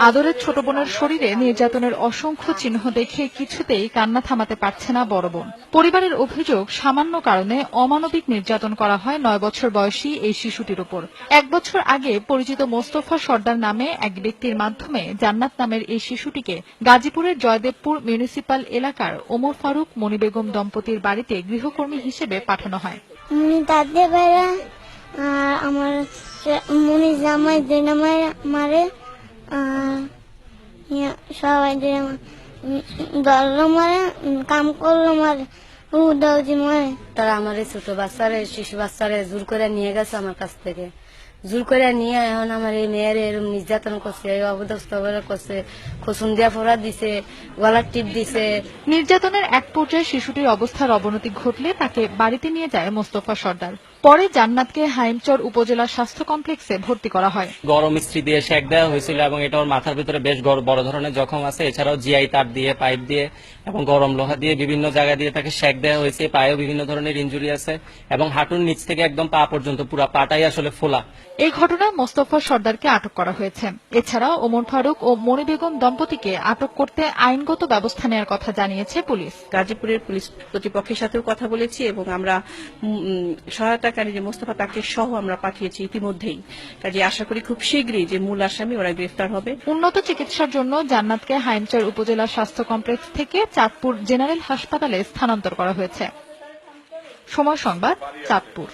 আদরের ছোট বোনের শরীরে নির্যাতনের অসংখ্য চিহ্ন দেখে কিছুতেই কান্না থামাতে পারছে না বড় বোন। পরিবারের অভিযোগ, সামান্য কারণে অমানবিক নির্যাতন করা হয় 9 বছর বয়সী এই শিশুটির উপর। 1 বছর আগে পরিচিত মোস্তফা সর্দার নামে এক ব্যক্তির মাধ্যমে জান্নাত নামের এই শিশুটিকে গাজীপুরের জয়দেবপুর মিউনিসিপাল এলাকার ওমর ফারুক মনি বেগম দম্পতির বাড়িতে গৃহকর্মী হিসেবে পাঠানো হয়। আমার মনি জামাই দিনামাই মারে সবাই ধরলো মারে, কাম করলো মারে, উদাউজি মারে। তারা আমার ছোট বাচ্চারে, শিশু বাচ্চারে জোর করে নিয়ে গেছে আমার কাছ থেকে। জোর করে নিয়ে এখন আমার এই মেয়ের এরকম নির্যাতন করছে, অবদস্থ করছে, খসুন দিয়া ফোড়া দিছে, গলার টিপ দিছে। নির্যাতনের এক পর্যায়ে শিশুটির অবস্থার অবনতি ঘটলে তাকে বাড়িতে নিয়ে যায় মোস্তফা সর্দার। পরে জান্নাতকে হাইমচর উপজেলা স্বাস্থ্য কমপ্লেক্সে ভর্তি করা হয়। গরম ইস্ত্রি দিয়ে সেক দেওয়া হয়েছিল এবং এটা ওর মাথার ভিতরে বেশ বড় ধরনের জখম আছে। এছাড়াও জিআই তার দিয়ে, পাইপ দিয়ে এবং গরম লোহা দিয়ে বিভিন্ন জায়গা দিয়ে তাকে সেক দেওয়া হয়েছে। পায়েও বিভিন্ন ধরনের ইনজুরি আছে এবং হাঁটুর নিচ থেকে একদম পা পর্যন্ত পুরো পাটাই আসলে ফোলা। এই ঘটনায় মোস্তফা সর্দারকে আটক করা হয়েছে। এছাড়াও ওমর ফারুক ও মনি বেগম দম্পতিকে আটক করতে আইনগত ব্যবস্থা নেওয়ার কথা জানিয়েছে পুলিশ। গাজীপুরের পুলিশ কর্তৃপক্ষের সাথেও কথা বলেছি এবং আমরা সহায়তাকারী যে মোস্তফা তাকে সহ আমরা পাঠিয়েছি ইতিমধ্যেই। কাজে আশা করি খুব শীঘ্রই যে মূল আসামি ওরা গ্রেফতার হবে। উন্নত চিকিৎসার জন্য জান্নাতকে হাইমচর উপজেলা স্বাস্থ্য কমপ্লেক্স থেকে চাঁদপুর জেনারেল হাসপাতালে স্থানান্তর করা হয়েছে। সময় সংবাদ, চাঁদপুর।